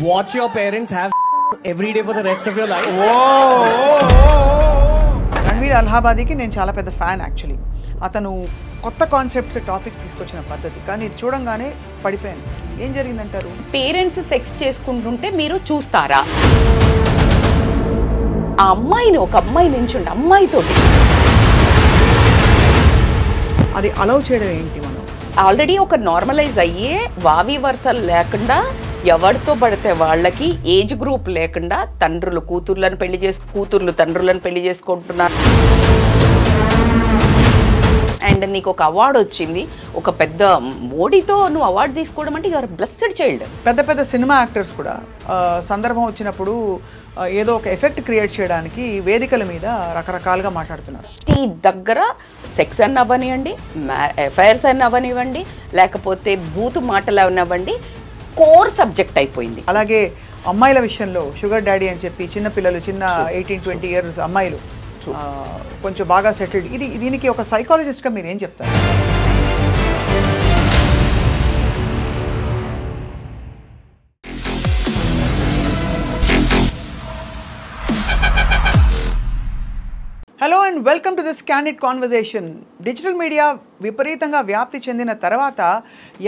watch your parents have every day for the rest of your life. Ranveer అలహాబాదీకి నేను చాలా పెద్ద fan actually. అతను కొత్త కాన్సెప్ట్స్ టాపిక్స్ తీసుకొచ్చిన పద్ధతి, కానీ ఇది చూడంగానే పడిపోయాను. ఏం జరిగిందంటారు? పేరెంట్స్ సెక్స్ చేసుకుంటుంటే మీరు చూస్తారా? ఆ అమ్మాయిని ఒక అమ్మాయి నించుంటే అమ్మాయితోటి అది అలౌ చేయడం ఏంటి? మనం ఆల్రెడీ ఒక నార్మలైజ్ అయ్యే వావి వరుసలు లేకుండా ఎవరితో పడితే వాళ్ళకి ఏజ్ గ్రూప్ లేకుండా తండ్రులు కూతుర్లు తండ్రులను పెళ్లి చేసుకుంటున్నారు. అండ్ నీకు ఒక అవార్డు వచ్చింది, ఒక పెద్ద మోడీతో నువ్వు అవార్డు తీసుకోవడం అంటే యువర్ బ్లెస్డ్ చైల్డ్. పెద్ద పెద్ద సినిమా యాక్టర్స్ కూడా సందర్భం వచ్చినప్పుడు ఏదో ఒక ఎఫెక్ట్ క్రియేట్ చేయడానికి వేదికల మీద రకరకాలుగా మాట్లాడుతున్నారు. ఈ దగ్గర సెక్స్ అన్న అవ్వనివ్వండి, అఫైర్స్ అన్న అవ్వనివ్వండి, లేకపోతే బూతు మాటలు అవ్వనివ్వండి, కోర్ సబ్జెక్ట్ అయిపోయింది. అలాగే అమ్మాయిల విషయంలో షుగర్ డాడీ అని చెప్పి చిన్నపిల్లలు, చిన్న 18-20 years అమ్మాయిలు కొంచెం బాగా సెటిల్డ్, దీనికి ఒక సైకాలజిస్ట్గా మీరు ఏం చెప్తారు? Hello and welcome to this candid conversation. Digital media విపరీతంగా వ్యాప్తి చెందిన తర్వాత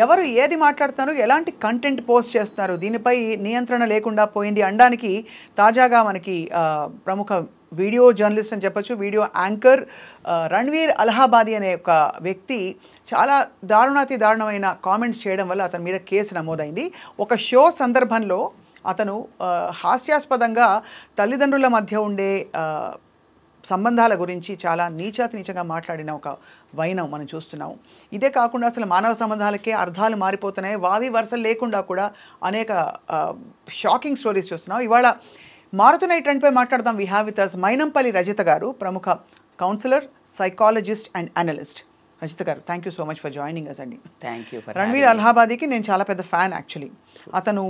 ఎవరు ఏది మాట్లాడుతున్నారు, ఎలాంటి కంటెంట్ పోస్ట్ చేస్తున్నారు, దీనిపై నియంత్రణ లేకుండా పోయింది అనడానికి తాజాగా మనకి ప్రముఖ వీడియో జర్నలిస్ట్ అని చెప్పచ్చు, వీడియో యాంకర్ రణ్వీర్ అలహాబాదీ అనే ఒక వ్యక్తి చాలా దారుణమైన కామెంట్స్ చేయడం వల్ల అతని మీద కేసు నమోదైంది. ఒక షో సందర్భంలో అతను హాస్యాస్పదంగా తల్లిదండ్రుల మధ్య ఉండే సంబంధాల గురించి చాలా నీచంగా మాట్లాడిన ఒక వైనం మనం చూస్తున్నాం. ఇదే కాకుండా అసలు మానవ సంబంధాలకే అర్థాలు మారిపోతున్నాయి, వావి వరుసలు లేకుండా కూడా అనేక షాకింగ్ స్టోరీస్ చూస్తున్నాం. ఇవాళ మారుతున్న ఈ ట్రెండ్పై మాట్లాడదాం. We have with us Mynampally Rajitha garu, ప్రముఖ counsellor, psychologist and analyst. Rajitha garu, thank you so much for joining us అండి. రణ్వీర్ అలహాబాదీకి నేను చాలా పెద్ద ఫ్యాన్ యాక్చువల్లీ. అతను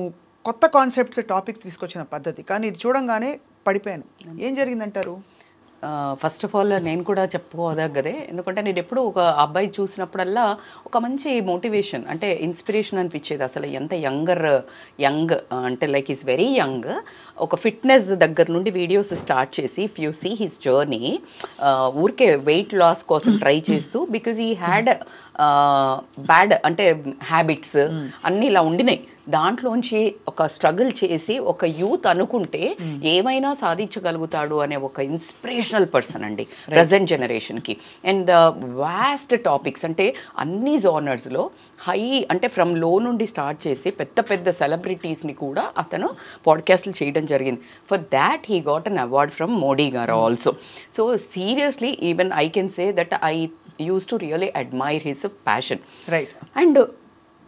కొత్త కాన్సెప్ట్స్ టాపిక్స్ తీసుకొచ్చిన పద్ధతి, కానీ ఇది చూడంగానే పడిపోయాను. ఏం జరిగిందంటారు? ఫస్ట్ ఆఫ్ ఆల్ నేను కూడా చెప్పుకోదగ్గదే, ఎందుకంటే నేను ఎప్పుడు ఒక అబ్బాయి చూసినప్పుడల్లా ఒక మంచి మోటివేషన్ అంటే ఇన్స్పిరేషన్ అనిపించేది. అసలు ఎంత యంగ్ అంటే లైక్ ఈజ్ వెరీ యంగ్. ఒక ఫిట్నెస్ దగ్గర నుండి వీడియోస్ స్టార్ట్ చేసి if you see his journey, ఊరికే వెయిట్ లాస్ కోసం ట్రై చేస్తూ, బికాజ్ ఈ హ్యాడ్ బ్యాడ్ అంటే హ్యాబిట్స్ అన్నీ ఇలా ఉండినాయి. దాంట్లోంచి ఒక స్ట్రగుల్ చేసి ఒక యూత్ అనుకుంటే ఏమైనా సాధించగలుగుతాడు అనే ఒక ఇన్స్పిరేషనల్ పర్సన్ అండి ప్రజెంట్ జనరేషన్కి. అండ్ ద వాస్ట్ టాపిక్స్ అంటే అన్ని జోనర్స్లో హై అంటే ఫ్రమ్ లో నుండి స్టార్ట్ చేసి పెద్ద సెలబ్రిటీస్ని కూడా అతను పాడ్కాస్ట్లు చేయడం జరిగింది. For that he got an award from Modi garu also. So seriously even I can say that I use to really admire his passion. Right. And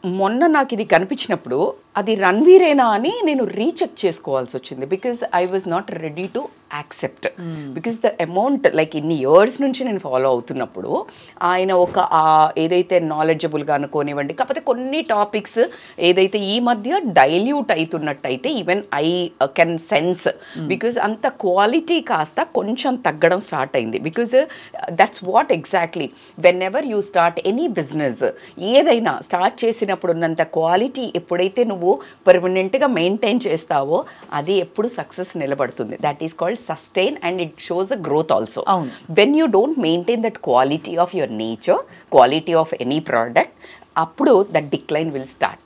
మొన్న నాకు ఇది కనిపించినప్పుడు అది రణ్వీరేనా అని నేను రీచెక్ చేసుకోవాల్సి వచ్చింది. Because I was not ready to accept, because the amount like ఇన్ని ఇయర్స్ నుంచి నేను ఫాలో అవుతున్నప్పుడు ఆయన ఒక ఏదైతే నాలెడ్జబుల్గా అనుకోనివ్వండి, కాకపోతే కొన్ని టాపిక్స్ ఏదైతే ఈ మధ్య డైల్యూట్ అవుతున్నట్టయితే even I can sense, because అంత క్వాలిటీ కాస్త కొంచెం తగ్గడం స్టార్ట్ అయింది. Because that's what exactly whenever you start any business, ఏదైనా స్టార్ట్ చేసినప్పుడు ఉన్నంత క్వాలిటీ ఎప్పుడైతే నువ్వు పర్మనెంట్గా మెయింటైన్ చేస్తావో అది ఎప్పుడు సక్సెస్ నిలబడుతుంది. That is called sustain and it shows a growth also. When you don't maintain that quality of your nature, quality of any product, appudu that decline will start.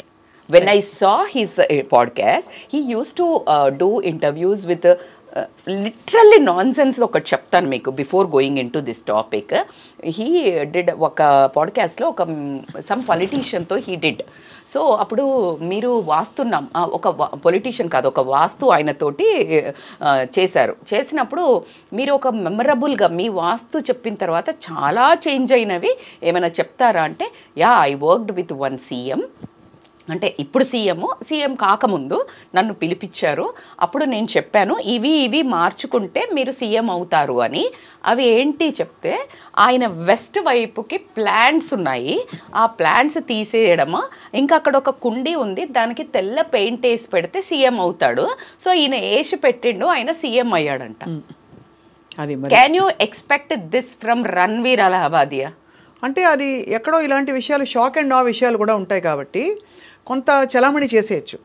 When I saw his podcast, he used to do interviews with literally non sense ఒకటి చెప్తాను మీకు before going in to this topic. He did ఒక పాడ్కాస్ట్లో ఒక some పొలిటీషియన్తో he did. So అప్పుడు మీరు వాస్తున్నాం ఒక politician కాదు, ఒక వాస్తు ఆయనతోటి చేసినప్పుడు మీరు ఒక మెమరబుల్గా మీ వాస్తు చెప్పిన తర్వాత చాలా చేంజ్ అయినవి ఏమైనా చెప్తారా అంటే, yeah I worked with one CM, అంటే ఇప్పుడు సీఎం కాకముందు నన్ను పిలిపించారు, అప్పుడు నేను చెప్పాను ఇవి మార్చుకుంటే మీరు సీఎం అవుతారు అని. అవి ఏంటి చెప్తే, ఆయన వెస్ట్ వైపుకి ప్లాంట్స్ ఉన్నాయి, ఆ ప్లాంట్స్ తీసేయడమా, ఇంకా అక్కడ ఒక కుండీ ఉంది దానికి తెల్ల పెయింట్ వేసి పెడితే సీఎం అవుతాడు. సో ఈయన వేసి పెట్టిండు, ఆయన సీఎం అయ్యాడంట. Can you expect this from Ranveer Allahbadia? అంటే అది ఎక్కడో ఇలాంటి విషయాలు షాక్ అండ్ ఆ విషయాలు కూడా ఉంటాయి కాబట్టి కొంత చలామణి చేసేయచ్చు.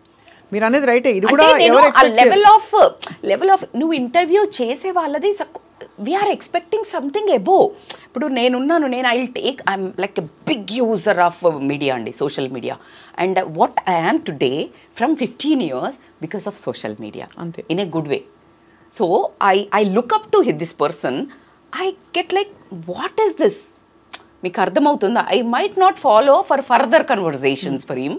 మీరు అనేది రైటే, ఇది కూడా లెవెల్ ఆఫ్ నువ్వు ఇంటర్వ్యూ చేసే వాళ్ళది వీఆర్ ఎక్స్పెక్టింగ్ సంథింగ్ అబోవ్. ఇప్పుడు నేనున్నాను, I'm like a big user of media అండి, social media. And what I am today from 15 years because of social media, అంతే, in a good way. So I look up to this person. I get like what is this, మీకు అర్థమవుతుందా? I might not follow for further conversations for him.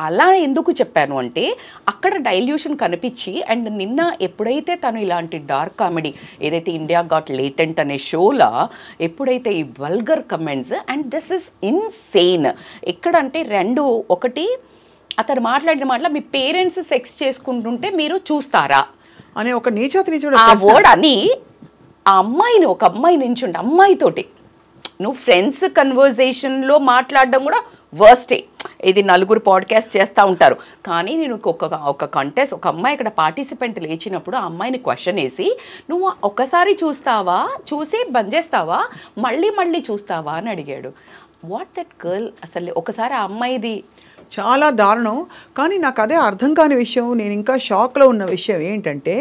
అలా ఎందుకు చెప్పాను అంటే అక్కడ dilution కనిపించి, and నిన్న ఎప్పుడైతే తను ఇలాంటి డార్క్ కామెడీ ఏదైతే ఇండియా గాట్ లేటెంట్ అనే షోలా ఎప్పుడైతే ఈ vulgar comments, and this is insane. ఎక్కడంటే ఒకటి అతను మాట్లాడిన మాటల మీ పేరెంట్స్ సెక్స్ చేసుకుంటుంటే మీరు చూస్తారా అనే ఒక నీచాతి ఆ వర్డ్ అని ఆ అమ్మాయిని, ఒక అమ్మాయి నించుంటే అమ్మాయితోటి నువ్వు ఫ్రెండ్స్ కన్వర్జేషన్లో మాట్లాడడం కూడా వర్స్టే. ఇది నలుగురు పాడ్కాస్ట్ చేస్తూ ఉంటారు, కానీ నేను ఒక కంటెస్ట్, ఒక అమ్మాయి ఇక్కడ పార్టిసిపెంట్ లేచినప్పుడు ఆ అమ్మాయిని క్వశ్చన్ వేసి నువ్వు ఒకసారి చూస్తావా, చూసి బంద్ చేస్తావా, మళ్ళీ చూస్తావా అని అడిగాడు. వాట్ దట్ గర్ల్, అసలు ఒకసారి ఆ అమ్మాయిది చాలా దారుణం. కానీ నాకు అదే అర్థం కాని విషయం, నేను ఇంకా షాక్లో ఉన్న విషయం ఏంటంటే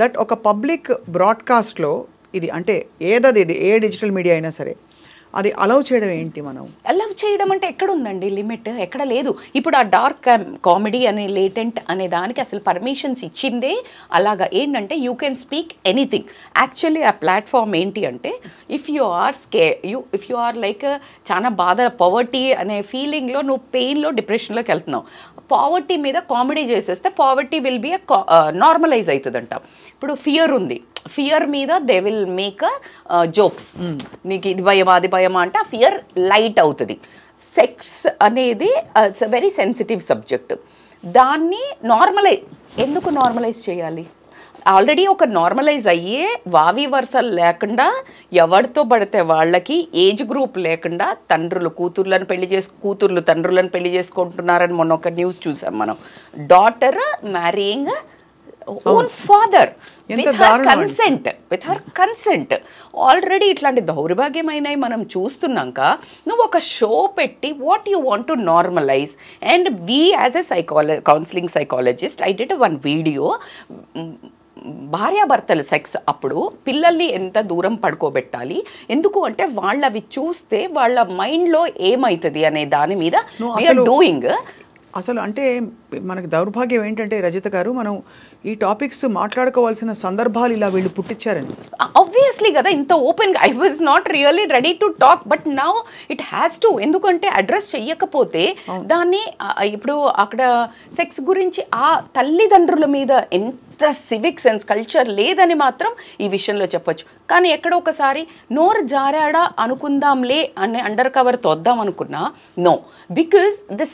దట్ ఒక పబ్లిక్ బ్రాడ్కాస్ట్లో ఇది అంటే ఏదది ఏ డిజిటల్ మీడియా అయినా సరే అది అలౌ చేయడం ఏంటి? మనం అలౌ చేయడం అంటే ఎక్కడ ఉందండి లిమిట్? ఎక్కడ లేదు. ఇప్పుడు ఆ డార్క్ కామెడీ అనే లేటెంట్ అనే దానికి అసలు పర్మిషన్స్ ఇచ్చిందే అలాగా. ఏంటంటే you can speak anything. Actually ఆ ప్లాట్ఫామ్ ఏంటి అంటే ఇఫ్ యు ఆర్ లైక్ చాలా బాధ, పవర్టీ అనే ఫీలింగ్లో నువ్వు పెయిన్లో డిప్రెషన్లోకి వెళ్తున్నావు, పావర్టీ మీద కామెడీ చేసేస్తే పావర్టీ విల్ బి నార్మలైజ్ అవుతుందంట. ఇప్పుడు ఫియర్ ఉంది, ఫియర్ మీద దే విల్ మేక్ జోక్స్, నీకు ఇది భయమా అది భయమా అంటే ఆ ఫియర్ లైట్ అవుతుంది. సెక్స్ అనేది it's a very sensitive subject. దాన్ని ఎందుకు నార్మలైజ్ చేయాలి? ఆల్రెడీ ఒక నార్మలైజ్ అయ్యే వావి వరుసలు లేకుండా ఎవరితో పడితే వాళ్ళకి ఏజ్ గ్రూప్ లేకుండా కూతుర్లు తండ్రులను పెళ్లి చేసుకుంటున్నారని మొన్న ఒక న్యూస్ చూసాం మనం. Daughter marrying own father with her consent. Already ఇట్లాంటి దౌర్భాగ్యమైనవి మనం చూస్తున్నాక నువ్వు ఒక షో పెట్టి what you want to normalise. And we as a counselling psychologist I did one video. భార్యాభర్తల సెక్స్ అప్పుడు పిల్లల్ని ఎంత దూరం పడుకోబెట్టాలి, ఎందుకు అంటే వాళ్ళు అవి చూస్తే వాళ్ళ మైండ్లో ఏమవుతుంది అనే దాని మీద డూయింగ్. అసలు అంటే మనకి దౌర్భాగ్యం ఏంటంటే రజిత గారు, మనం ఈ టాపిక్స్ మాట్లాడుకోవాల్సిన సందర్భాలు ఇలా వీళ్ళు పుట్టించారని. ఆబ్వియస్లీ కదా, ఇంత ఓపెన్గా I was not really ready to talk, but now it has to. ఎందుకంటే అడ్రస్ చెయ్యకపోతే దాన్ని ఇప్పుడు అక్కడ సెక్స్ గురించి ఆ తల్లిదండ్రుల మీద ఎంత సివిక్ సెన్స్ కల్చర్ లేదని మాత్రం ఈ విషయంలో చెప్పొచ్చు. కానీ ఎక్కడో ఒకసారి నోరు జారాడా అనుకుందాంలే అని అండర్ కవర్ తోద్దాం అనుకున్నా, నో, because the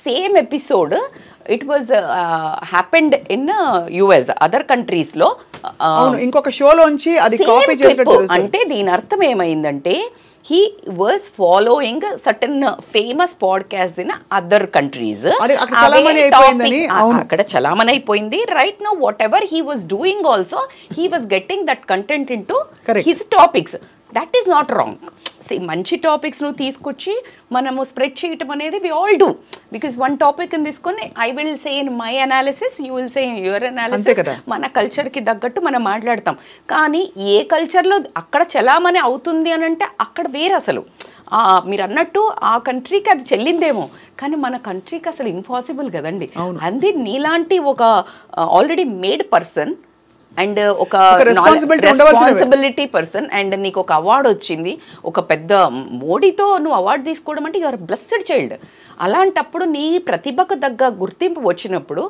same episode it was happened in US, other కంట్రీస్లో. ఇంకొక షోలోంచి అది కాపీ చేసినట్టు. అంటే దీని అర్థం ఏమైందంటే he was following certain famous podcasts in other countries. అక్కడ చలామణి అయిపోయింది. Right now what ever he was doing also, he was getting that content into his topics. That is not wrong. మంచి టాపిక్స్ నువ్వు తీసుకొచ్చి మనము స్ప్రెడ్ చేయటం అనేది we all do, because one topic తీసుకొని I will say in my analysis, you will say in your analysis. మన కల్చర్కి తగ్గట్టు మనం మాట్లాడతాం. కానీ ఏ కల్చర్లో అక్కడ చలామణి అవుతుంది అని అంటే అక్కడ వేరే. అసలు మీరు అన్నట్టు ఆ కంట్రీకి అది చెల్లిందేమో, కానీ మన కంట్రీకి అసలు ఇంపాసిబుల్ కదండి. అది నీలాంటి ఒక ఆల్రెడీ మేడ్ పర్సన్ అండ్ ఒక రెస్పాన్సిబిలిటీ పర్సన్, అండ్ నీకు ఒక అవార్డు వచ్చింది, ఒక పెద్ద మోడీతో నువ్వు అవార్డు తీసుకోవడం అంటే యువర్ బ్లెస్డ్ చైల్డ్. అలాంటప్పుడు నీ ప్రతిభకు తగ్గ గుర్తింపు వచ్చినప్పుడు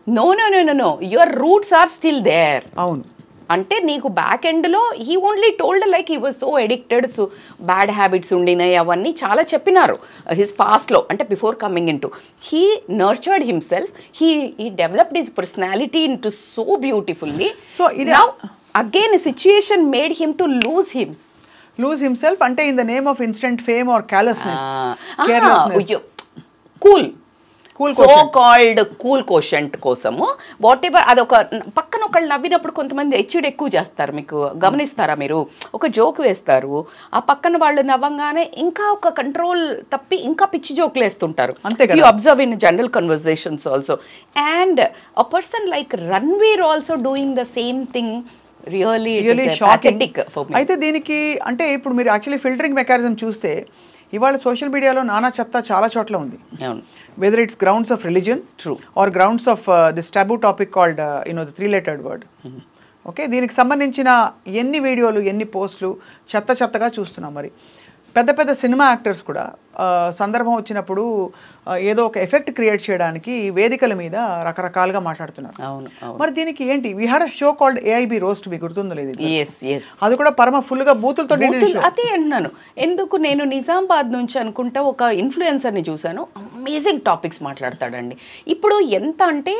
no no no no no your roots are still there. అవును, అంటే నీకు బ్యాక్ ఎండ్లో he only told like he was so addicted, so bad habits ఉండినాయి అవన్నీ చాలా చెప్పినారు హిస్ పాస్ట్లో. అంటే before coming in to he nurtured himself, he developed his personality in to so beautifully. So now again situation made him to lose himself. అంటే in the name of instant fame or carelessness. So called cool quotient కోసము what ever అదొక పక్కన ఒకళ్ళు నవ్వినప్పుడు కొంతమంది హెచ్చుడు ఎక్కువ చేస్తారు. మీకు గమనిస్తారా మీరు? ఒక జోక్ వేస్తారు, ఆ పక్కన వాళ్ళు నవ్వంగానే ఇంకా ఒక కంట్రోల్ తప్పి ఇంకా పిచ్చి జోకులు వేస్తుంటారు. You observe in general conversations also. And a person like Ranveer also doing the same thing really shocking. అయితే దీనికి అంటే ఇప్పుడు మీరు యాక్చువల్లీ ఫిల్టరింగ్ మెకానిజం చూస్తే ఇవాళ సోషల్ మీడియాలో నానా చెత్త చాలా చోట్ల ఉంది. Whether it's grounds of religion are grounds of this taboo topic called the 3-lettered word. Okay, దీనికి సంబంధించిన ఎన్ని వీడియోలు ఎన్ని పోస్టులు చెత్తగా చూస్తున్నాం. మరి పెద్ద పెద్ద సినిమా యాక్టర్స్ కూడా సందర్భం వచ్చినప్పుడు ఏదో ఒక ఎఫెక్ట్ క్రియేట్ చేయడానికి వేదికల మీద రకరకాలుగా మాట్లాడుతున్నారు. మరి దీనికి ఏంటి? We had a show called AIB roast, మీకు గుర్తుందో లేదు? అది కూడా పరమ ఫుల్గా బూతులతో. అదే అన్నాను ఎందుకు. నేను నిజామాబాద్ నుంచి అనుకుంటా ఒక ఇన్ఫ్లుయెన్సర్ని చూశాను, అమేజింగ్ టాపిక్స్ మాట్లాడతాడండి. ఇప్పుడు ఎంత అంటే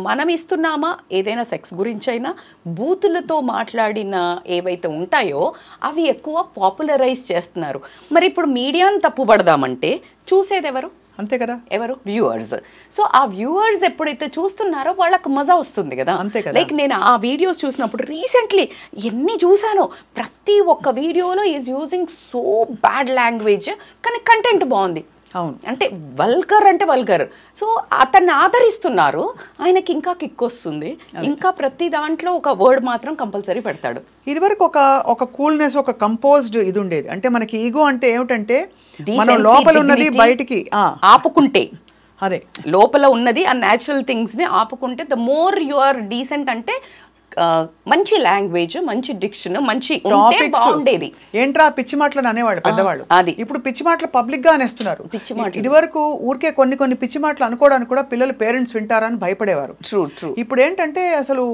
మనం ఇస్తున్నామా ఏదైనా సెక్స్ గురించి అయినా బూతులతో మాట్లాడిన ఏవైతే ఉంటాయో అవి ఎక్కువ పాపులరైజ్ చేస్తున్నారు. మరి ఇప్పుడు మీడియాను తప్పుపడదామంటే చూసేది ఎవరు? అంతే కదా, ఎవరు? వ్యూవర్స్. సో ఆ వ్యూవర్స్ ఎప్పుడైతే చూస్తున్నారో వాళ్ళకు మజా వస్తుంది కదా. లైక్ నేను ఆ వీడియోస్ చూసినప్పుడు రీసెంట్లీ ఎన్ని చూసానో ప్రతి ఒక్క వీడియోలో is using so bad language, కానీ కంటెంట్ బాగుంది. అవును, అంటే వల్గర్ అంటే వల్గర్. సో అతన్ని ఆదరిస్తున్నారు, ఆయనకి ఇంకా కిక్ వస్తుంది, ఇంకా ప్రతి దాంట్లో ఒక వర్డ్ మాత్రం కంపల్సరీ పెడతాడు. ఇదివరకు ఒక కూల్నెస్, ఒక కంపోజ్డ్ ఇది ఉండేది. అంటే మనకి ఈగో అంటే ఏమిటంటే మనం లోపల ఉన్నది బయటికి ఆపుకుంటే, అదే లోపల ఉన్నది ఆ న్యాచురల్ థింగ్స్ ని ఆపుకుంటే the more you are decent. అంటే మంచి లాంగ్వేజ్, మంచి డిక్షన్, మంచి బాగుండేది. ఏంట్రా పిచ్చి మాటలు అనేవాళ్ళు పెద్దవాళ్ళు. అది ఇప్పుడు పిచ్చి మాటలు పబ్లిక్ గా అనేస్తున్నారు. ఇది వరకు ఊరికే కొన్ని పిచ్చి మాటలు అనుకోవడానికి కూడా పిల్లలు పేరెంట్స్ వింటారని భయపడేవారు. ఇప్పుడు ఏంటంటే అసలు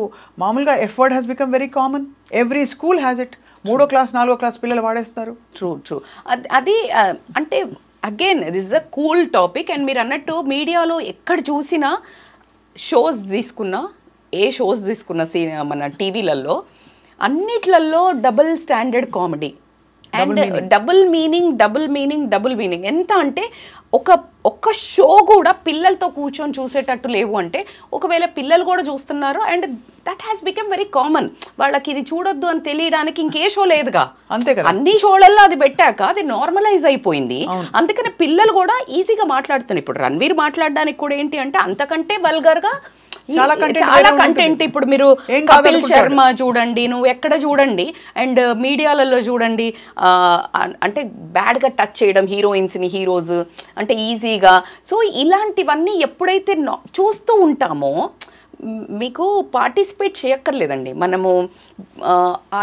మామూలుగా F word has become very common. Every school has it. 3వ క్లాస్ 4వ క్లాస్ పిల్లలు వాడేస్తారు. ట్రూ. అది అంటే again this is a cool topic. And మీరు అన్నట్టు మీడియాలో ఎక్కడ చూసినా షోస్ తీసుకున్నా, ఏ షోస్ తీసుకున్న మన టీవీలలో అన్నిట్లలో double standard comedy and double meaning. ఎంత అంటే ఒక షో కూడా పిల్లలతో కూర్చొని చూసేటట్టు లేవు. అంటే ఒకవేళ పిల్లలు కూడా చూస్తున్నారు and that has become very common. వాళ్ళకి ఇది చూడొద్దు అని తెలియడానికి ఇంకే షో లేదుగా. అంతే కదా, అన్ని షోలలో అది పెట్టాక అది నార్మలైజ్ అయిపోయింది. అందుకని పిల్లలు కూడా ఈజీగా మాట్లాడుతున్నారు. ఇప్పుడు రణ్వీర్ మాట్లాడడానికి కూడా ఏంటి అంటే అంతకంటే వల్గర్ గా చాలా కంటెంట్. ఇప్పుడు మీరు కపిల్ శర్మ చూడండి, నువ్వు ఎక్కడ చూడండి, అండ్ మీడియాలలో చూడండి, అంటే బ్యాడ్ గా టచ్ చేయడం హీరోయిన్స్ ని, హీరోస్ అంటే ఈజీగా. సో ఇలాంటివన్నీ ఎప్పుడైతే చూస్తూ ఉంటామో మీకు పార్టిసిపేట్ చేయక్కర్లేదండి. మనము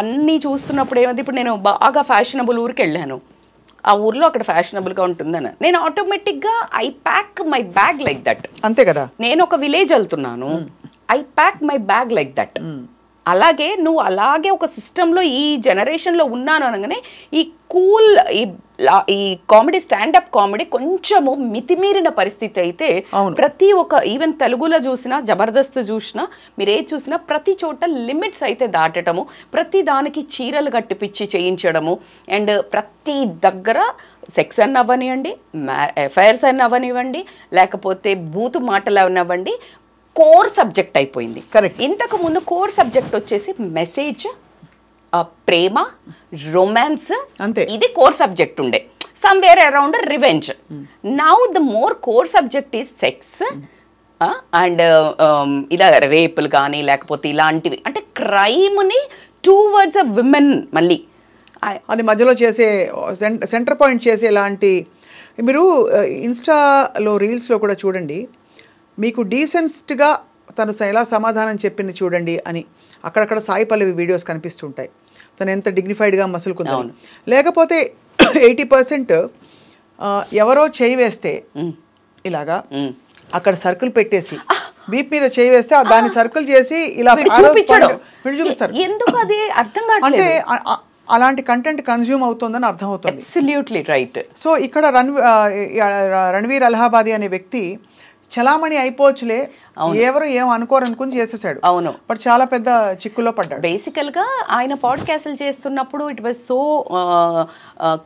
అన్నీ చూస్తున్నప్పుడు ఏమైంది, ఇప్పుడు నేను బాగా ఫ్యాషనబుల్ ఊరికి వెళ్ళాను, ఆ ఊర్లో అక్కడ ఫ్యాషనబుల్గా ఉంటుందని నేను ఆటోమేటిక్గా I pack my bag like that. అంతే కదా, నేను ఒక విలేజ్ వెళ్తున్నాను, I pack my bag like that. అలాగే నువ్వు అలాగే ఒక సిస్టంలో ఈ జనరేషన్లో ఉన్నాను అనగానే ఈ కూల్ ఈ కామెడీ, స్టాండప్ కామెడీ కొంచెము మితిమీరిన పరిస్థితి అయితే ప్రతి ఒక్క ఈవెన్ తెలుగులో చూసినా, జబర్దస్త్ చూసినా, మీరు ఏది చూసినా ప్రతి చోట లిమిట్స్ అయితే దాటటము, ప్రతి దానికి చీరలు కట్టిపిచ్చి చేయించడము, అండ్ ప్రతి దగ్గర సెక్స్ అని అవ్వనివ్వండి, అఫైర్స్ అని అవ్వనివ్వండి, లేకపోతే బూతు మాటలు అవ్వనివ్వండి, కోర్ సబ్జెక్ట్ అయిపోయింది. కరెక్ట్. ఇంతకు ముందు కోర్ సబ్జెక్ట్ వచ్చేసి మెసేజ్, ప్రేమ, రొమాన్స్, ఇది కోర్ సబ్జెక్ట్ ఉండే. Somewhere around revenge. Now the more core subject is sex and ఇలా రేపులు కానీ లేకపోతే ఇలాంటివి, అంటే క్రైమ్ని టువర్డ్స్ అ విమెన్ మళ్ళీ అది మధ్యలో చేసే సెంటర్ పాయింట్ చేసే ఇలాంటి. మీరు ఇన్స్టాలో రీల్స్లో కూడా చూడండి, మీకు డీసెంట్గా తను ఎలా సమాధానం చెప్పింది చూడండి అని అక్కడక్కడ సాయి పల్లవి వీడియోస్ కనిపిస్తుంటాయి. తను ఎంత డిగ్నిఫైడ్గా మసులుకుంది. లేకపోతే 80% ఎవరో చేయి వేస్తే ఇలాగా అక్కడ సర్కిల్ పెట్టేసి బీప్ మీద చేయి వేస్తే దాన్ని సర్కిల్ చేసి ఇలా చూపిస్తారు. ఎందుకు అది అర్థం కాదు. అంటే అలాంటి కంటెంట్ కన్జ్యూమ్ అవుతుందని అర్థమవుతుంది. Absolutely right. సో ఇక్కడ రణ్వీర్ అలహాబాదీ అనే వ్యక్తి చలామణి అయిపోవచ్చులే, ఎవరు ఏం అనుకోరనుకుని చేసేసాడు. అవును, బట్ చాలా పెద్ద చిక్కులో పడ్డాడు. బేసికల్ గా ఆయన పాడ్కాస్ట్లు చేస్తున్నప్పుడు ఇట్ వాజ్ సో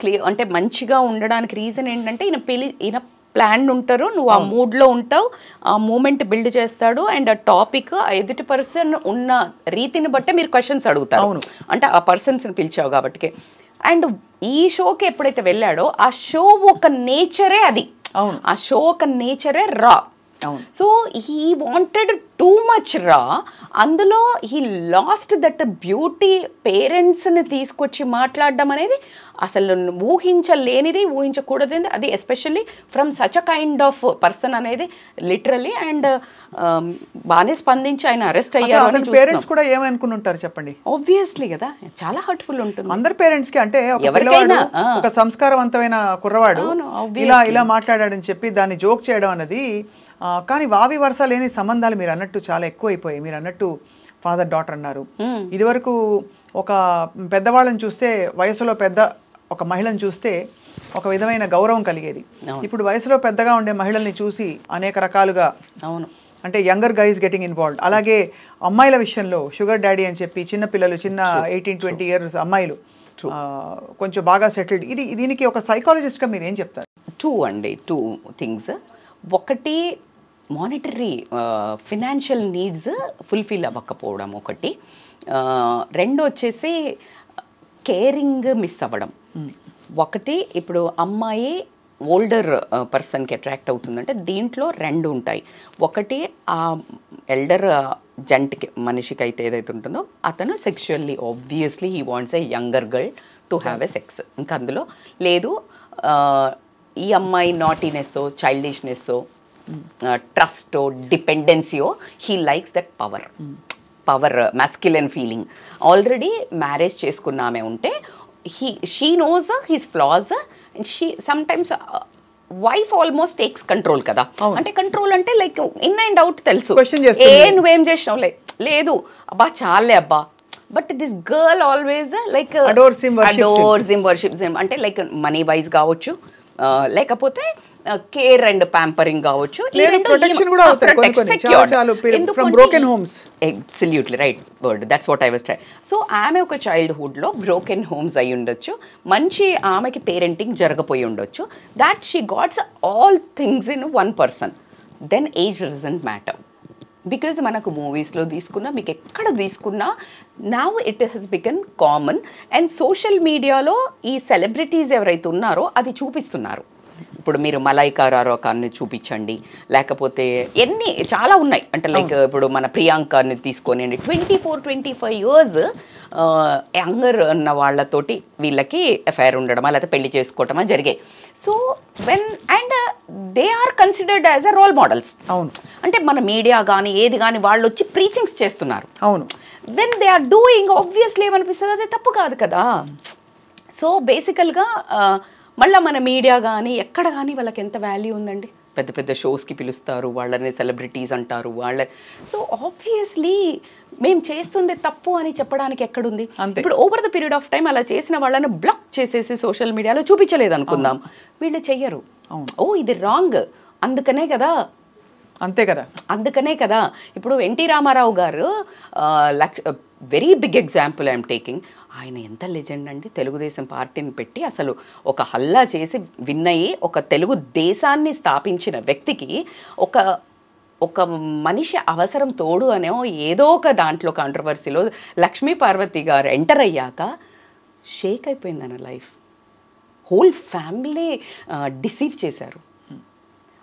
క్లియర్. అంటే మంచిగా ఉండడానికి రీజన్ ఏంటంటే ఈయన ప్లాన్ ఉంటారు, నువ్వు ఆ మూడ్లో ఉంటావు, ఆ మూమెంట్ బిల్డ్ చేస్తాడు, అండ్ ఆ టాపిక్ ఎదుటి పర్సన్ ఉన్న రీతిని బట్టే మీరు క్వశ్చన్స్ అడుగుతారు, అంటే ఆ పర్సన్స్ని పిలిచావు కాబట్టి. అండ్ ఈ షోకి ఎప్పుడైతే వెళ్ళాడో ఆ షో ఒక నేచరే అది, ఆ షో ఒక నేచరే రా. So he wanted too much రా. అందులో హీ లాస్ట్ దట్ బ్యూటీ. పేరెంట్స్ని తీసుకొచ్చి మాట్లాడడం అనేది అసలు ఊహించలేనిది, ఊహించకూడదు. అది especially from such a kind of person అనేది లిటరలీ. అండ్ బాగానే స్పందించి ఆయన అరెస్ట్ అయ్యారు. పేరెంట్స్ కూడా ఏమనుకుని ఉంటారు చెప్పండి? ఆబ్వియస్లీ కదా, చాలా హర్ట్ఫుల్ ఉంటుంది అందరి పేరెంట్స్ కి. అంటే ఎవరికైనా ఒక సంస్కారవంతమైన కుర్రవాడు ఇలా మాట్లాడాడని చెప్పి దాన్ని జోక్ చేయడం అన్నది. కానీ వావి వరుస లేని సంబంధాలు మీరు అన్నట్టు చాలా ఎక్కువైపోయాయి. మీరు అన్నట్టు ఫాదర్ డాటర్ అన్నారు. ఇదివరకు ఒక పెద్దవాళ్ళని చూస్తే, వయసులో పెద్ద ఒక మహిళను చూస్తే ఒక విధమైన గౌరవం కలిగేది. ఇప్పుడు వయసులో పెద్దగా ఉండే మహిళల్ని చూసి అనేక రకాలుగా, అంటే యంగర్ గైస్ గెటింగ్ ఇన్వాల్వ్డ్. అలాగే అమ్మాయిల విషయంలో షుగర్ డాడీ అని చెప్పి చిన్న పిల్లలు, చిన్న 18-20 years అమ్మాయిలు కొంచెం బాగా సెటిల్డ్. దీనికి ఒక సైకాలజిస్ట్గా మీరు ఏం చెప్తారు? Two things. ఒకటి, మానిటరీ ఫినాన్షియల్ నీడ్స్ ఫుల్ఫిల్ అవ్వకపోవడం ఒకటి. రెండు వచ్చేసి కేరింగ్ మిస్ అవ్వడం. ఒకటి, ఇప్పుడు అమ్మాయి ఓల్డర్ పర్సన్కి అట్రాక్ట్ అవుతుందంటే దీంట్లో రెండు ఉంటాయి. ఒకటి, ఆ ఎల్డర్ జంట్కి, మనిషికి అయితే ఏదైతే ఉంటుందో అతను sexually obviously he wants a younger girl to have a sex. ఇంకా అందులో లేదు. ఈ అమ్మాయి నాటీనెస్సో, చైల్డిష్నెస్సో, ట్రస్టో, డిపెండెన్సీయో, he likes that power masculine feeling. Already marriage చేసుకున్నామే ఉంటే she knows his flaws and she sometimes wife almost takes control కదా. అంటే కంట్రోల్ అంటే లైక్ ఇన్ అండ్ అవుట్ తెలుసు, నువ్వేం చేసినావు లేదు అబ్బా చాలే అబ్బా. But this girl always like adores him, worships him. అంటే లైక్ మనీ వైజ్ కావచ్చు, లేకపోతే కేర్ అండ్ ప్యాంపరింగ్ కావచ్చు. Absolutely right word, that's what I was try. So ఆమె ఒక చైల్డ్హుడ్లో బ్రోకెన్ హోమ్స్ అయి ఉండొచ్చు, మంచి ఆమెకి పేరెంటింగ్ జరగపోయి ఉండొచ్చు. That she gots all things in one person. Then age doesn't matter. Because మనకు మూవీస్లో తీసుకున్నా, మీకు ఎక్కడ తీసుకున్నా now it has become common. And social మీడియాలో ఈ సెలబ్రిటీస్ ఎవరైతే ఉన్నారో అది చూపిస్తున్నారు. ఇప్పుడు మీరు మలైకా అరోరాని చూపించండి, లేకపోతే ఎన్ని చాలా ఉన్నాయి. అంటే లైక్ ఇప్పుడు మన ప్రియాంకని తీసుకొని 24-25 years యంగర్ ఉన్న వాళ్ళతోటి వీళ్ళకి అఫైర్ ఉండడమా లేకపోతే పెళ్లి చేసుకోవటమా జరిగాయి. So and they are considered as a role models. అవును, అంటే మన మీడియా కానీ ఏది కానీ వాళ్ళు వచ్చి ప్రీచింగ్స్ చేస్తున్నారు. అవును, when they are doing obviously ఏమనిపిస్తుంది, అదే తప్పు కాదు కదా. సో బేసికల్గా మళ్ళీ మన మీడియా కానీ ఎక్కడ కానీ వాళ్ళకి ఎంత వాల్యూ ఉందండి. పెద్ద పెద్ద షోస్కి పిలుస్తారు, వాళ్ళని సెలబ్రిటీస్ అంటారు వాళ్ళ. సో ఆబ్వియస్లీ మేము చేస్తుంది తప్పు అని చెప్పడానికి ఎక్కడుంది. ఇప్పుడు over the period of time అలా చేసిన వాళ్ళని బ్లాక్ చేసేసి సోషల్ మీడియాలో చూపించలేదు అనుకుందాం, వీళ్ళు చెయ్యరు. ఓ ఇది రాంగ్, అందుకనే కదా, అంతే కదా, అందుకనే కదా. ఇప్పుడు NT Ramarao garu very big example I'm taking. ఆయన ఎంత లెజెండ్ అండి. తెలుగుదేశం పార్టీని పెట్టి అసలు ఒక హల్లా చేసి విన్నయి ఒక తెలుగు దేశాన్ని స్థాపించిన వ్యక్తికి ఒక మనిషి అవసరం తోడు అనే ఏదో ఒక దాంట్లో కాంట్రవర్సీలో లక్ష్మీ పార్వతి గారు ఎంటర్ అయ్యాక షేక్ అయిపోయింది అన్న లైఫ్. హోల్ ఫ్యామిలీ డిసీవ్ చేశారు.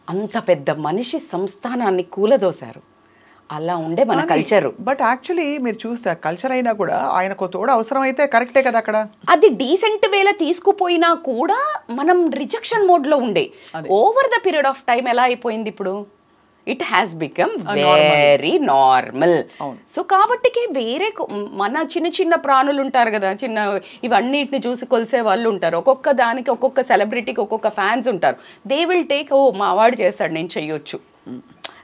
అంత పెద్ద మనిషి సంస్థానాన్ని కూలదోశారు. అలా ఉండే మన కల్చర్. బట్ యాక్చువల్లీ మీరు చూస్తారు కల్చర్ అయినా కూడా ఆయనకు తోడు అవసరం అయితే కరెక్టే కదా. అక్కడ అది డీసెంట్ వేలో తీసుకుపోయినా కూడా మనం రిజెక్షన్ మోడ్లో ఉండే. Over the period of time ఎలా అయిపోయింది ఇప్పుడు, it has become very normal. So కాబట్టికి వేరే మన చిన్న చిన్న ప్రాణులు ఉంటారు కదా, చిన్న ఇవన్నిటిని చూసి కొలిసే వాళ్ళు ఉంటారు. ఒక్కొక్క దానికి ఒక్కొక్క సెలబ్రిటీకి ఒక్కొక్క ఫ్యాన్స్ ఉంటారు. దే విల్ టేక్, ఓ మా వాడు చేస్తాడు నేను చెయ్యొచ్చు.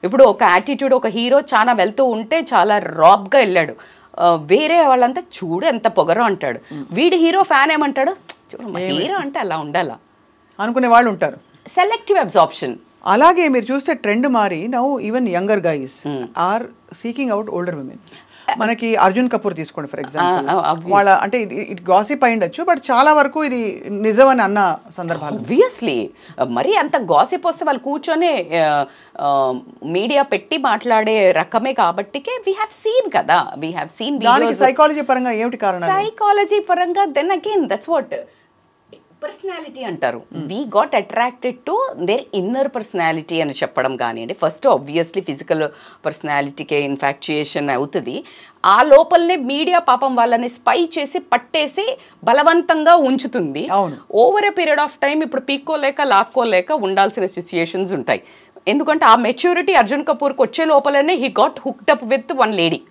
ఇప్పుడు ఒక యాటిట్యూడ్, ఒక హీరో చాలా వెళ్తూ ఉంటే చాలా రాబ్గా వెళ్ళాడు, వేరే వాళ్ళంతా చూడు ఎంత పొగరో అంటాడు. వీడి హీరో ఫ్యాన్ ఏమంటాడు, చూడు హీరో అంటే అలా ఉండాలా అనుకునే వాళ్ళు ఉంటారు. Selective absorption. అలాగే మీరు చూస్తే ట్రెండ్ మారి now even younger guys are seeking out older women. మనకి అర్జున్ కపూర్ తీసుకోండి ఫర్ ఎగ్జాంపుల్, వాళ్ళ అంటే ఇట్ గాసిప్ అయి ఉండొచ్చు, బట్ చాలా వరకు ఇది నిజమని అన్న సందర్భాలు. ఆబ్వియస్లీ మరి అంత గాసిప్ వస్తే వాళ్ళు కూర్చొని మీడియా పెట్టి మాట్లాడే రకమే కాబట్టికే వీ హ్యావ్ సీన్ కదా, వీ హ్యావ్ సీన్. దానికి సైకాలజీ పరంగా ఏమిటి కారణం? సైకాలజీ పరంగా then again that's what personality అంటారు. We got attracted to their inner personality అని చెప్పడం కానివ్వండి. ఫస్ట్ ఆబ్వియస్లీ ఫిజికల్ పర్సనాలిటీకే ఇన్ఫాక్చుయేషన్ అవుతుంది. ఆ లోపలనే మీడియా పాపం వాళ్ళని స్పై చేసి పట్టేసి బలవంతంగా ఉంచుతుంది. Over a period of time ఇప్పుడు పీక్కోలేక లాక్కోలేక ఉండాల్సిన సిచ్యుయేషన్స్ ఉంటాయి. ఎందుకంటే ఆ మెచ్యూరిటీ అర్జున్ కపూర్కి వచ్చే లోపలనే he got hooked up with one lady.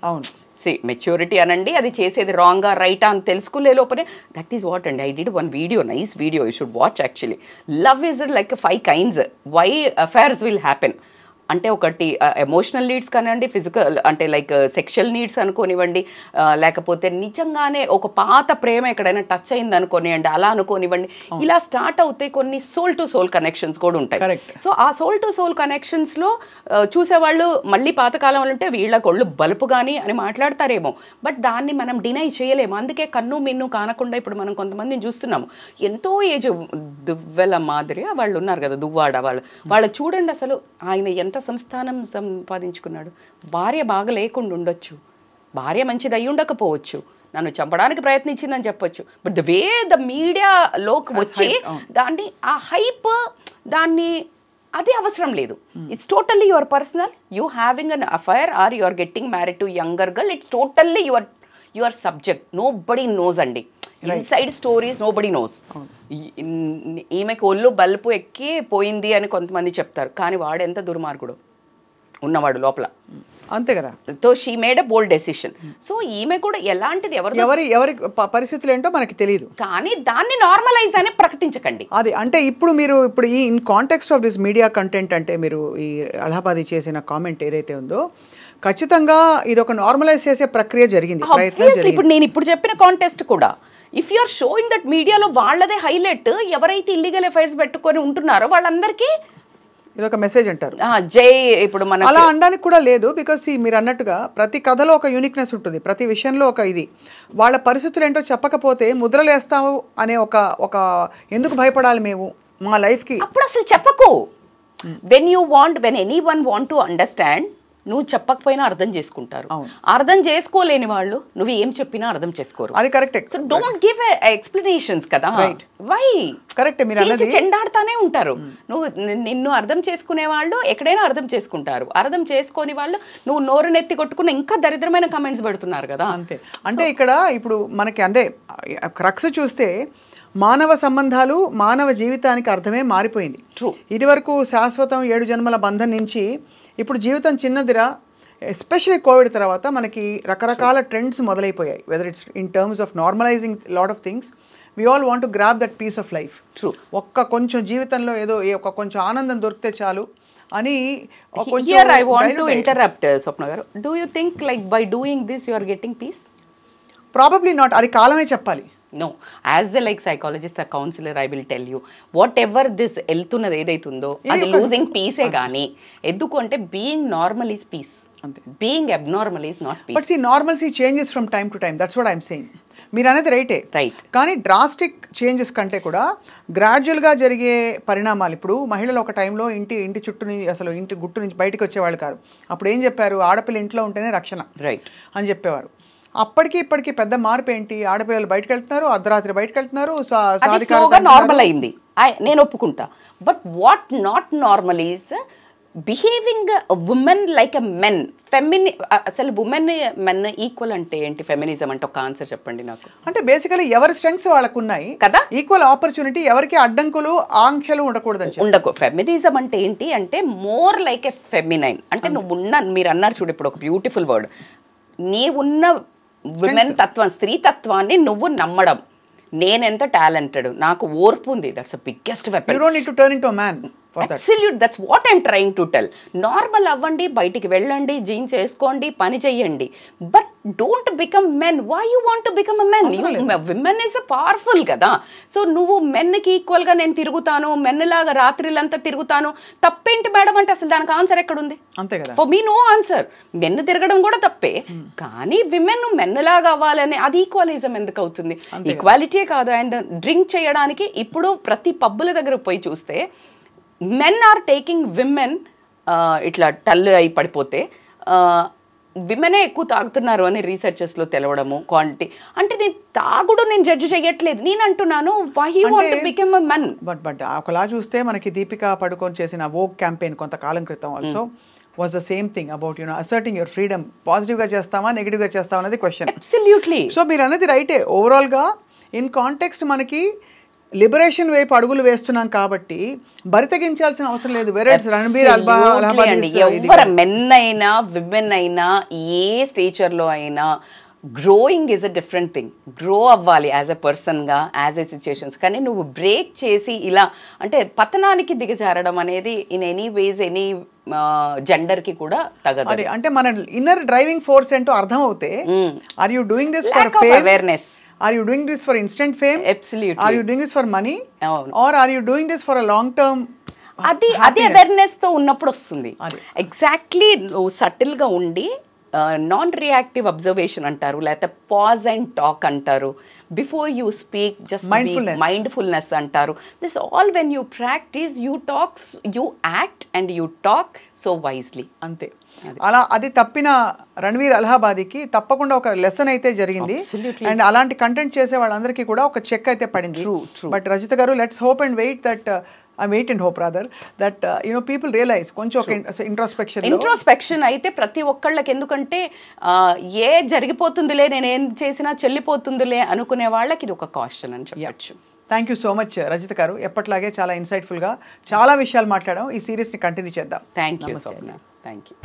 Maturity అనండి, అది చేసేది రాంగా రైటా అని తెలుసుకునే లోపలే దట్ ఈస్ వాట్ అండి. I did one video, nice video, you should watch actually. Love is like 5 kinds why affairs will happen అంటే ఒకటి ఎమోషనల్ నీడ్స్ కానివ్వండి, ఫిజికల్ అంటే లైక్ సెక్షువల్ నీడ్స్ అనుకోనివ్వండి, లేకపోతే నిజంగానే ఒక పాత ప్రేమ ఎక్కడైనా టచ్ అయింది అనుకోనివ్వండి, అలా అనుకోనివ్వండి. ఇలా స్టార్ట్ అవుతాయి కొన్ని సోల్ టు సోల్ కనెక్షన్స్ కూడా ఉంటాయి. సో ఆ సోల్ టు సోల్ కనెక్షన్స్లో చూసేవాళ్ళు మళ్ళీ పాతకాలం ఉంటే వీళ్ళ కొళ్ళు బలుపు కానీ అని మాట్లాడతారేమో, బట్ దాన్ని మనం డినై చేయలేము. అందుకే కన్ను మిన్ను కానకుండా ఇప్పుడు మనం కొంతమందిని చూస్తున్నాము, ఎంతో ఏజ్ దువ్వెల మాదిరి వాళ్ళు ఉన్నారు కదా, దువ్వాడ వాళ్ళు చూడండి అసలు ఆయన ఎంత సంస్థానం సంపాదించుకున్నాడు. భార్య బాగా లేకుండా ఉండొచ్చు, భార్య మంచిది అయి ఉండకపోవచ్చు, నన్ను చంపడానికి ప్రయత్నించిందని చెప్పొచ్చు, బట్ ద వే ద మీడియాలోకి వచ్చి దాన్ని ఆ హైప్ దాన్ని అది అవసరం లేదు. It's totally your personal, you having an affair or you are getting married to younger girl, it's totally your subject. Nobody knows అండి, inside stories nobody knows. ఈమెకు ఒళ్ళు బల్పు ఎక్కి పోయింది అని కొంతమంది చెప్తారు, కానీ వాడు ఎంత దుర్మార్గుడు ఉన్నవాడు లోపల, అంతే కదా. So she made a bold decision. So ఈమె కూడా ఎలాంటిది ఎవరి పరిస్థితులు ఏంటో మనకి తెలియదు, కానీ దాన్ని నార్మలైజ్ అని ప్రకటించకండి. అది అంటే ఇప్పుడు ఈ in context of this media content అంటే మీరు ఈ అలహాబాదీ చేసిన కామెంట్ ఏదైతే ఉందో ఖచ్చితంగా ఇది ఒక నార్మలైజ్ చేసే ప్రక్రియ జరిగింది. ఇప్పుడు నేను ఇప్పుడు చెప్పిన కాంటెస్ట్ కూడా if you are showing that మీడియాలో వాళ్ళదే హైలైట్, ఎవరైతే ఇల్లీగల్ అఫైర్స్ పెట్టుకొని ఉంటున్నారో వాళ్ళందరికీ ఇదొక మెసేజ్ అంటారు. జై ఇప్పుడు మన అలా అనడానికి కూడా లేదు, బికాస్ మీరు అన్నట్టుగా ప్రతి కథలో ఒక యూనిక్నెస్ ఉంటుంది, ప్రతి విషయంలో ఒక ఇది. వాళ్ళ పరిస్థితులు ఏంటో చెప్పకపోతే ముద్రలేస్తావు అనే ఒక ఎందుకు భయపడాలి మేము మా లైఫ్కి, అప్పుడు అసలు చెప్పకు. When anyone want to understand, నువ్వు చెప్పకపోయినా అర్థం చేసుకుంటారు. అర్థం చేసుకోలేని వాళ్ళు నువ్వు ఏం చెప్పినా అర్థం చేసుకోరు. అది correct. So don't give explanations కదా. వై కరెక్ట్, మీరు అన్నది చెండాడుతానే ఉంటారు. నువ్వు నిన్ను అర్థం చేసుకునే వాళ్ళు ఎక్కడైనా అర్థం చేసుకుంటారు, అర్థం చేసుకోని వాళ్ళు నువ్వు నోరు నెత్తి కొట్టుకున్న ఇంకా దరిద్రమైన కమెంట్స్ పెడుతున్నారు కదా. అంతే. అంటే ఇక్కడ ఇప్పుడు మనకి అంటే క్రక్స్ చూస్తే మానవ సంబంధాలు మానవ జీవితానికి అర్థమే మారిపోయింది. ఇదివరకు శాశ్వతం 7 జన్మల బంధం నుంచి ఇప్పుడు జీవితం చిన్నదిరా. ఎస్పెషలీ కోవిడ్ తర్వాత మనకి రకరకాల ట్రెండ్స్ మొదలైపోయాయి. Whether it's in terms of normalizing lot of things, we all want to grab that piece of life. కొంచెం జీవితంలో ఏదో కొంచెం ఆనందం దొరికితే చాలు అని. Here I want to interrupt, Swapna garu. Do you think like by doing this you are getting peace? Probably not. అది కాలమే చెప్పాలి. No, as a like psychologist, a counselor, I will tell you whatever this వెళ్తున్నది ఏదైతుందో అది losing పీసే కానీ. ఎందుకు అంటే being normal is peace, being abnormal is not peace. But see normalcy changes from time to time, that's what I'm saying. మీరు అనేది రైటే, కానీ డ్రాస్టిక్ చేంజెస్ కంటే కూడా గ్రాడ్యువల్గా జరిగే పరిణామాలు. ఇప్పుడు మహిళలు ఒక టైంలో ఇంటి చుట్టూ నుంచి అసలు ఇంటి గుట్టు నుంచి బయటకు వచ్చేవాళ్ళు కాదు. అప్పుడు ఏం చెప్పారు, ఆడపిల్ల ఇంట్లో ఉంటేనే రక్షణ అని చెప్పేవారు. అప్పటికి ఇప్పటికి పెద్ద మార్పు ఏంటి, ఆడపిల్లలు బయటకు వెళ్తున్నారు, అర్ధరాత్రి బయటకు వెళ్తున్నారు, నార్మల్ అయింది, నేను ఒప్పుకుంటా. But what not normal is behaving women like a men. అసలు ఉమెన్ మెన్ ఈక్వల్ అంటే ఏంటి, ఫెమినిజం అంటే ఒక ఆన్సర్ చెప్పండి నాకు. అంటే బేసికలీ ఎవరి స్ట్రెంగ్స్ వాళ్ళకు ఉన్నాయి కదా, ఈక్వల్ ఆపర్చునిటీ, ఎవరికి అడ్డంకులు ఆంక్షలు ఉండకూడదు. ఫెమినిజం అంటే ఏంటి అంటే మోర్ లైక్ ఎ ఫెమినైన్. అంటే నువ్వు మీరు అన్నారు చూడు ఇప్పుడు ఒక బ్యూటిఫుల్ వర్డ్, నీ ఉన్న విమెన్ తత్వం, స్త్రీ తత్వాన్ని నువ్వు నమ్మడం. నేనెంత టాలెంటెడ్, నాకు ఓర్పు ఉంది, that's the biggest weapon. You don't need to turn into a man. Absolute, that's what I'm trying to tell. Normal అవ్వండి, బయటికి వెళ్ళండి, జీన్స్ వేసుకోండి, పని చెయ్యండి, but don't become men. Why you want to become a men? Women is a powerful కదా. సో నువ్వు మెన్కి ఈక్వల్గా నేను తిరుగుతాను, మెన్ లాగా రాత్రిలంతా తిరుగుతాను, తప్పేంటి మేడం అంటే అసలు దానికి ఆన్సర్ ఎక్కడుంది? అంతే కదా. For me no answer. Men తిరగడం కూడా తప్పే, కానీ విమెన్ మెన్ లాగా అవ్వాలని అది ఈక్వలిజం ఎందుకు అవుతుంది? ఈక్వాలిటీ కాదు. అండ్ డ్రింక్ చేయడానికి ఇప్పుడు ప్రతి పబ్బుల దగ్గర పోయి చూస్తే మెన్ ఆర్ టేకింగ్ విమెన్ ఇట్లా టల్ అయి పడిపోతే విమెనే ఎక్కువ తాగుతున్నారు అని రీసెర్చెస్లో తెలవడము. క్వాంటిటీ అంటే నేను తాగుడు నేను జడ్జి చేయట్లేదు, నేను అంటున్నాను why you want to become a men. But ఒకలా చూస్తే మనకి దీపికా పడుకోన్ చేసిన వోక్ క్యాంపెయిన్ కొంతకాలం క్రితం also was the same thing about asserting your freedom. పాజిటివ్గా చేస్తామా నెగిటివ్గా చేస్తామా అనేది క్వశ్చన్. అబ్సల్యూట్లీ. సో మీరు అనేది రైటే. ఓవరాల్గా ఇన్ కాంటెక్స్ట్ మనకి లిబరేషన్ వైపు అడుగులు వేస్తున్నాం కాబట్టి బరితెగించాల్సిన అవసరం లేదు. ఎవరు మెన్ అయినా విమెన్ అయినా ఏ స్టేచర్లో అయినా growing is a different thing. Grow అవ్వాలి యాజ్ ఎ పర్సన్గా, యాజ్ ఎ సిచ్యుయేషన్స్. కానీ నువ్వు బ్రేక్ చేసి ఇలా అంటే పతనానికి దిగజారడం అనేది ఇన్ ఎనీ వేస్ ఎనీ జెండర్కి కూడా తగదు. అంటే మన ఇన్నర్ డ్రైవింగ్ ఫోర్స్ ఏంటో అర్థం అవుతే are you doing this for awareness? Are you doing this for instant fame? Absolutely. Are you doing this for money? Or are you doing this for a long term? అది awareness తో ఉన్నప్పుడు వస్తుంది. Exactly నువ్వు subtle గా ఉండి non reactive observation అంటారు, లేకపోతే pause and talk అంటారు, before you speak just mindfulness అంటారు. This all when you practice you talks, you act and you talk so wisely. అంతే. అలా అది తప్పిన రణ్వీర్ అలహాబాదీకి తప్పకుండా ఒక లెసన్ అయితే జరిగింది. అండ్ అలాంటి కంటెంట్ చేసే వాళ్ళందరికీ కూడా ఒక చెక్ అయితే పడింది. బట్ రజిత గారు, let's hope and wait that wait and hope rather that people realize కొంచెం ఒక ఇంట్రోస్పెక్షన్ అయితే ప్రతి ఒక్కళ్ళకి. ఎందుకంటే ఏ జరిగిపోతుందిలే, నేనేం చేసినా చెల్లిపోతుందిలే అనుకునే వాళ్ళకి ఇది ఒక కాషన్ అని చెప్పచ్చు. Thank you so much Rajitha గారు. ఎప్పట్లాగే చాలా ఇన్సైట్ఫుల్గా చాలా విషయాలు మాట్లాడాం. ఈ సిరీస్ని కంటిన్యూ చేద్దాం. Thank you.